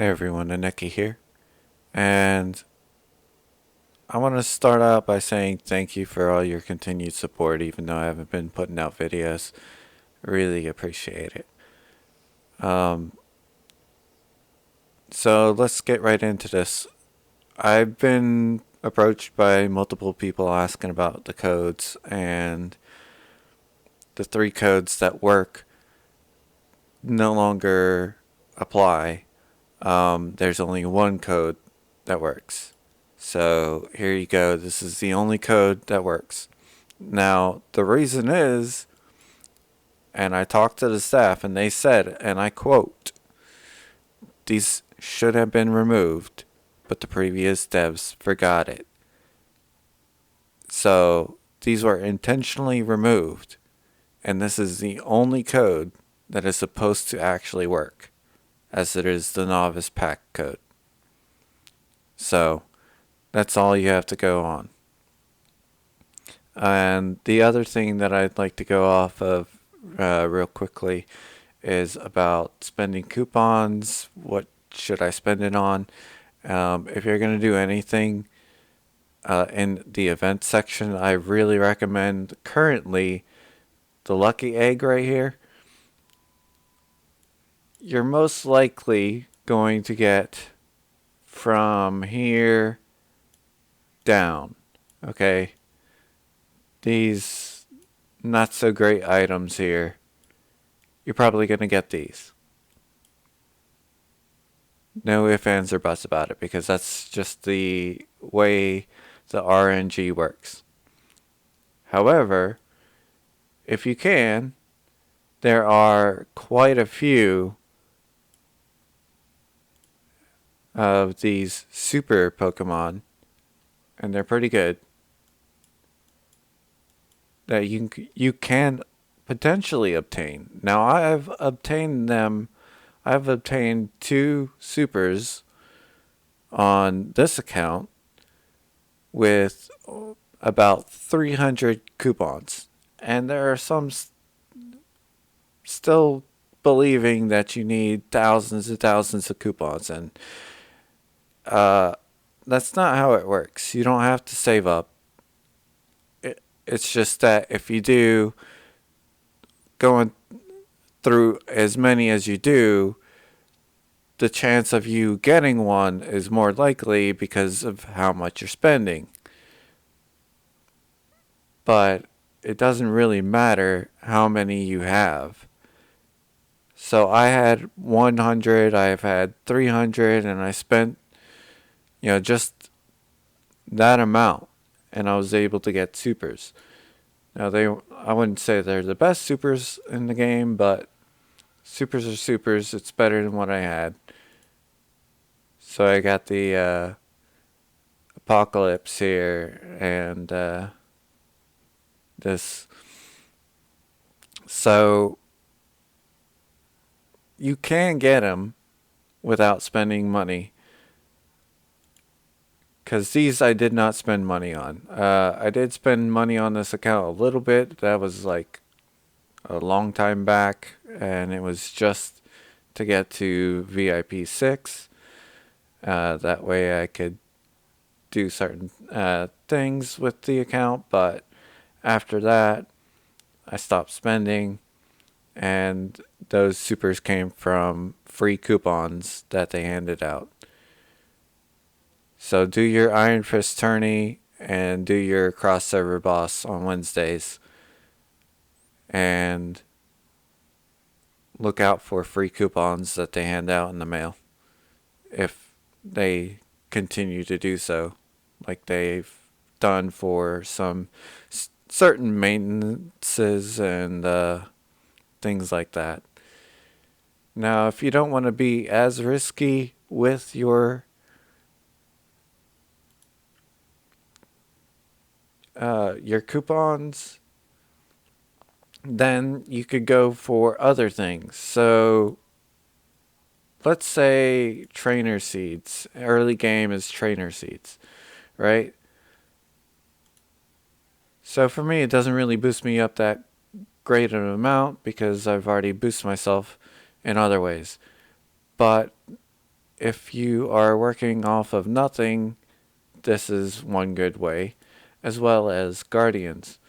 Hey everyone, Aneki here. And I want to start out by saying thank you for all your continued support, even though I haven't been putting out videos. Really appreciate it. Um, so let's get right into this. I've been approached by multiple people asking about the codes, and the three codes that work no longer apply. There's only one code that works. So here you go. This is the only code that works. Now, the reason is, and I talked to the staff and they said, and I quote, these should have been removed, but the previous devs forgot it. So these were intentionally removed, and this is the only code that is supposed to actually work, as it is the novice pack code. So that's all you have to go on. And the other thing that I'd like to go off of real quickly is about spending coupons. What should I spend it on? If you're going to do anything in the event section, I really recommend currently the Lucky Egg right here. You're most likely going to get from here down. Okay? These not so great items here. You're probably going to get these. No ifs, ands, or buts about it, because that's just the way the RNG works. However, if you can, there are quite a few of these super Pokemon, and they're pretty good, that you can potentially obtain. Now, I've obtained them. I've obtained 2 supers on this account with about 300 coupons. And there are some still believing that you need thousands and thousands of coupons. And that's not how it works. You don't have to save up. It's just that if you do, going through as many as you do, the chance of you getting one is more likely because of how much you're spending. But it doesn't really matter how many you have. So I had 100, I've had 300, and I spent, just that amount, and I was able to get supers. Now I wouldn't say they're the best supers in the game, but supers are supers. It's better than what I had. So I got the Apocalypse here, and this. So you can get them without spending money. Because these I did not spend money on. I did spend money on this account a little bit. That was like a long time back. And it was just to get to VIP 6. That way I could do certain things with the account. But after that, I stopped spending. And those supers came from free coupons that they handed out. So do your Iron Fist tourney and do your cross server boss on Wednesdays. And look out for free coupons that they hand out in the mail. If they continue to do so, like they've done for some certain maintenances and things like that. Now, if you don't want to be as risky with your coupons, then you could go for other things. So let's say trainer seeds. Early game is trainer seeds, right? So for me, it doesn't really boost me up that great an amount because I've already boosted myself in other ways. But if you are working off of nothing, this is one good way, as well as guardians.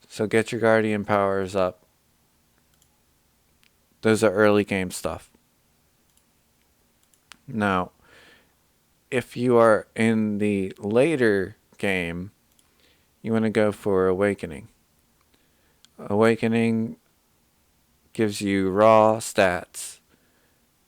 So get your guardian powers up. Those are early game stuff. Now, if you are in the later game, you want to go for Awakening. Awakening gives you raw stats,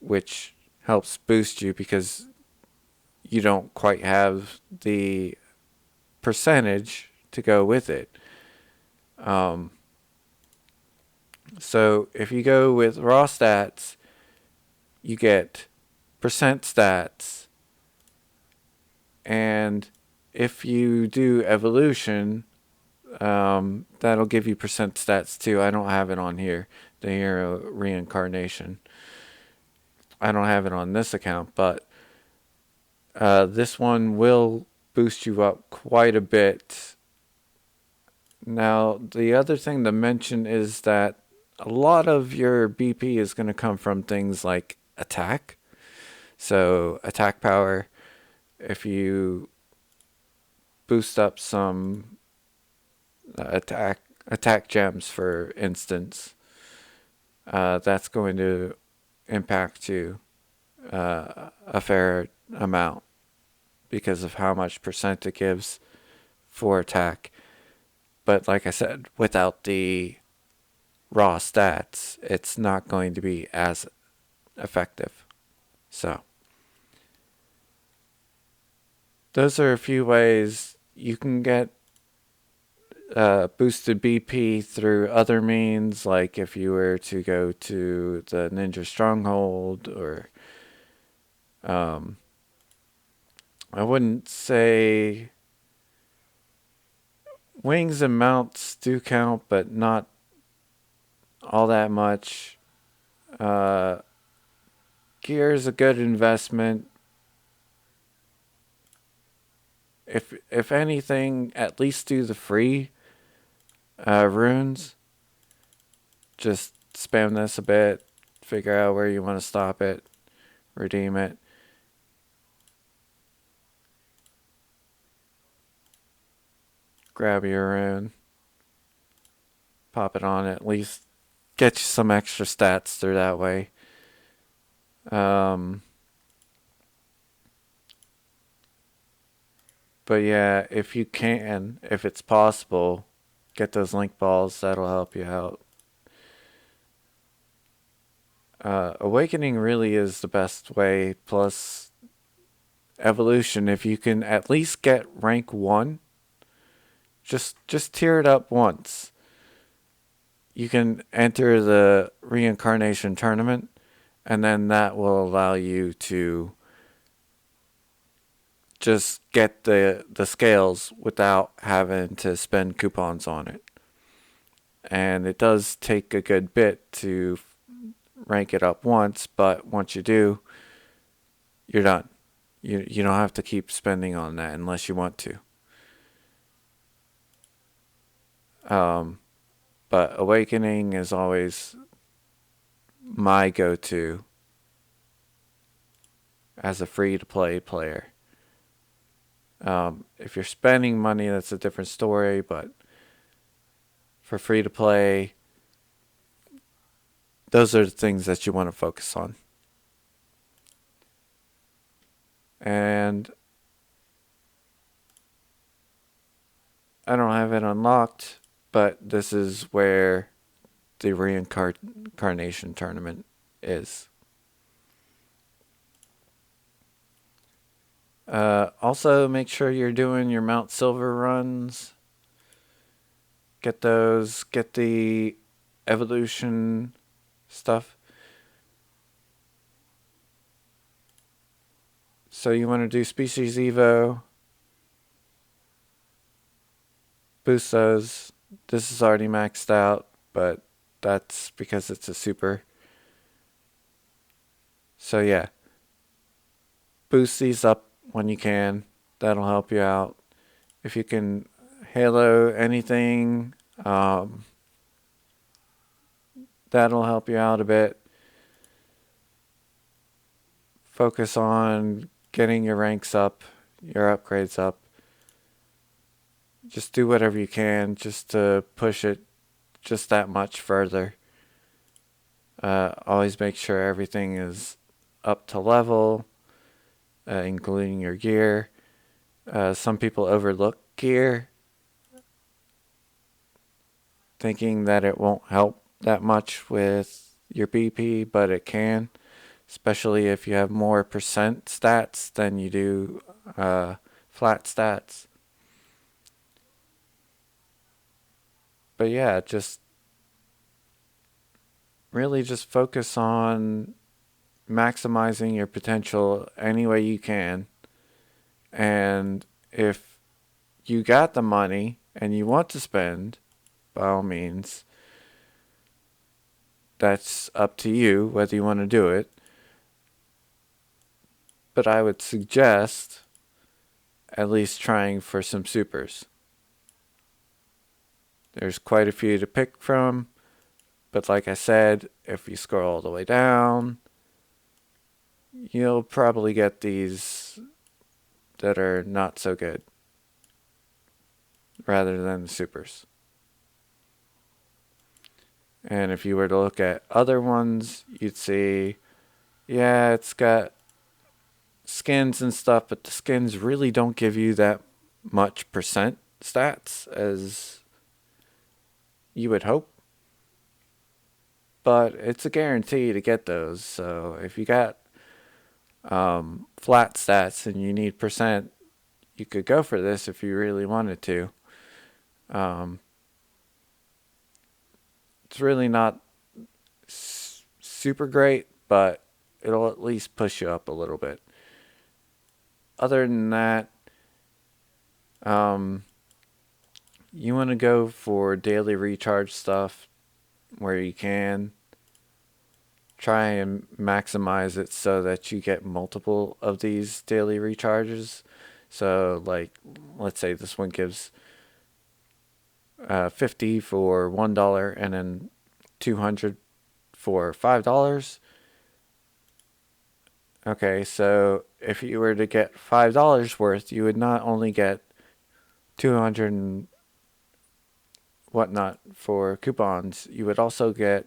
which helps boost you because you don't quite have the percentage to go with it. So if you go with raw stats, you get percent stats, and if you do evolution, that'll give you percent stats too. I don't have it on here, the hero reincarnation. I don't have it on this account, but this one will boost you up quite a bit. Now, the other thing to mention is that a lot of your BP is going to come from things like attack. So, attack power, if you boost up some attack gems, for instance, that's going to impact you a fair amount because of how much percent it gives for attack. But like I said, without the raw stats, it's not going to be as effective. So, those are a few ways you can get boosted BP through other means, like if you were to go to the Ninja Stronghold, or I wouldn't say wings and mounts do count, but not all that much. Gear is a good investment. If anything, at least do the free runes. Just spam this a bit, figure out where you want to stop it, redeem it. Grab your rune, pop it on, at least get you some extra stats through that way. But yeah, if you can, if it's possible, get those link balls. That'll help you out. Awakening really is the best way. Plus, evolution. If you can at least get rank 1, just tier it up once. You can enter the reincarnation tournament, and then that will allow you to just get the scales without having to spend coupons on it. And it does take a good bit to rank it up once, but once you do, you're done. You don't have to keep spending on that unless you want to. But Awakening is always my go-to as a free-to-play player. If you're spending money, that's a different story, but for free-to-play, those are the things that you want to focus on. And I don't have it unlocked, but this is where the reincarnation tournament is. Also, make sure you're doing your Mount Silver runs. Get those. Get the evolution stuff. So you want to do Species Evo. Boost those. This is already maxed out, but that's because it's a super. So yeah. Boost these up when you can. That'll help you out. If you can Halo anything, that'll help you out a bit. focus on getting your ranks up, your upgrades up. Just do whatever you can just to push it just that much further. Always make sure everything is up to level, including your gear. Some people overlook gear, thinking that it won't help that much with your BP, but it can, especially if you have more percent stats than you do flat stats. But yeah, just really just focus on maximizing your potential any way you can. And if you got the money and you want to spend, by all means, that's up to you whether you want to do it. But I would suggest at least trying for some supers. There's quite a few to pick from, but like I said, if you scroll all the way down, you'll probably get these that are not so good rather than the supers. And if you were to look at other ones, you'd see, yeah, it's got skins and stuff, but the skins really don't give you that much percent stats as you would hope. But it's a guarantee to get those. So if you got flat stats and you need percent, you could go for this if you really wanted to. It's really not super great, but it'll at least push you up a little bit. Other than that, you want to go for daily recharge stuff where you can. Try and maximize it so that you get multiple of these daily recharges. So, like, let's say this one gives 50 for $1 and then 200 for $5. Okay, so if you were to get $5 worth, you would not only get 200 and whatnot for coupons, you would also get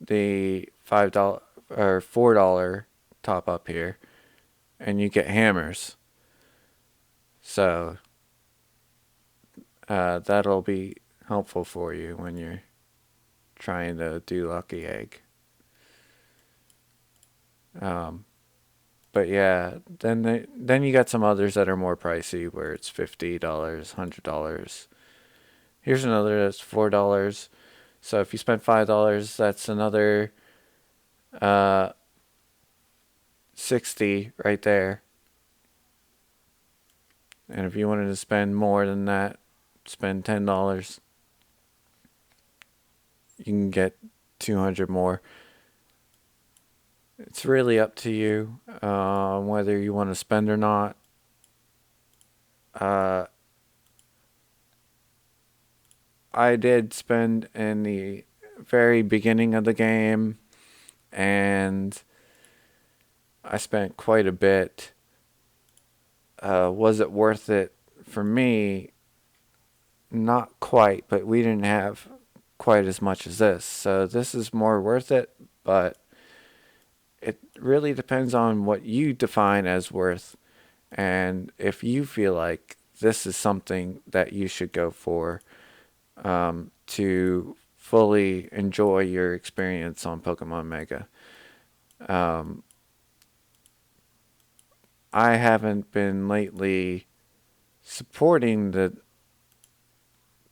the $5 or $4 top up here, and you get hammers. So that'll be helpful for you when you're trying to do Lucky Egg. But yeah, then you got some others that are more pricey, where it's $50, $100. Here's another that's $4. So if you spend $5, that's another 60 right there. And if you wanted to spend more than that, spend $10. You can get 200 more. It's really up to you whether you want to spend or not. I did spend in the very beginning of the game, and I spent quite a bit. Was it worth it for me? Not quite, but we didn't have quite as much as this. So this is more worth it, but it really depends on what you define as worth. And if you feel like this is something that you should go for to fully enjoy your experience on Pokemon Mega. I haven't been lately supporting the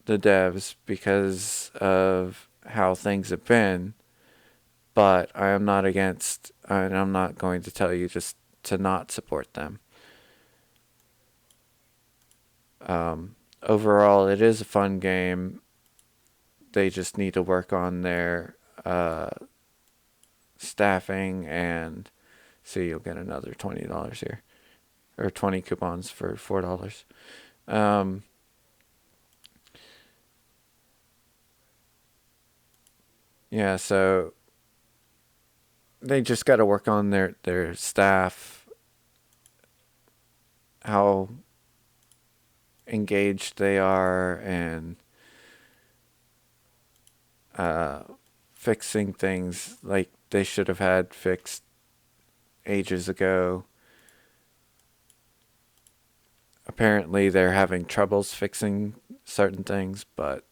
devs because of how things have been, but I am not against, and I'm not going to tell you just to not support them. Overall, it is a fun game. They just need to work on their staffing, and see, you'll get another $20 here, or 20 coupons for $4. Yeah, so they just got to work on their staff, how engaged they are, and fixing things like they should have had fixed ages ago. Apparently, they're having troubles fixing certain things, but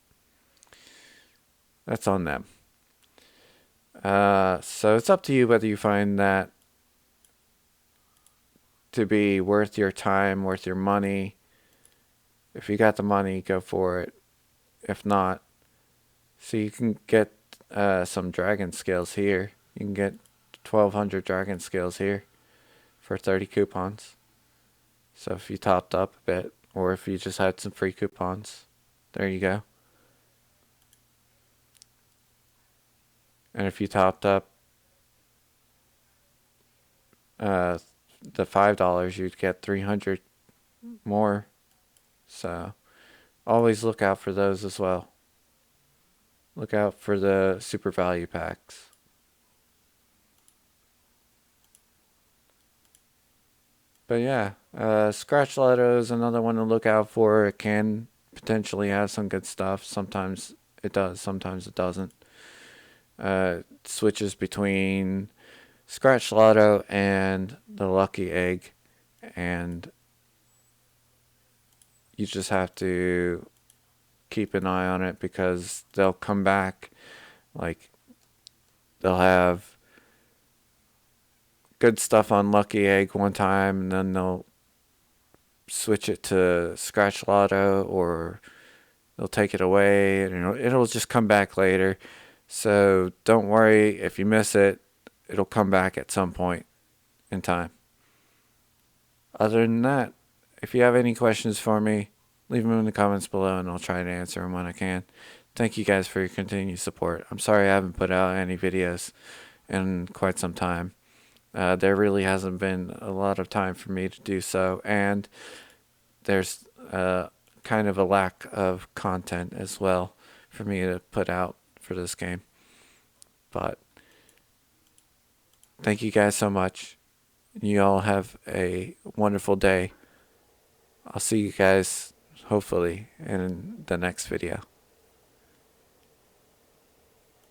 that's on them. So it's up to you whether you find that to be worth your time, worth your money. If you got the money, go for it. If not, so you can get some dragon scales here. You can get 1,200 dragon scales here for 30 coupons. So if you topped up a bit, or if you just had some free coupons, there you go. And if you topped up the $5, you'd get 300 more. So always look out for those as well. Look out for the super value packs. But yeah, Scratch Lotto is another one to look out for. It can potentially have some good stuff. Sometimes it does, sometimes it doesn't. Switches between Scratch Lotto and the Lucky Egg, and you just have to keep an eye on it because they'll come back. Like, they'll have good stuff on Lucky Egg one time, and then they'll switch it to Scratch Lotto, or they'll take it away, and it'll just come back later. So don't worry if you miss it. It'll come back at some point in time. Other than that, if you have any questions for me, leave them in the comments below and I'll try to answer them when I can. Thank you guys for your continued support. I'm sorry I haven't put out any videos in quite some time. There really hasn't been a lot of time for me to do so, and there's kind of a lack of content as well for me to put out for this game. But thank you guys so much. You all have a wonderful day. I'll see you guys hopefully in the next video.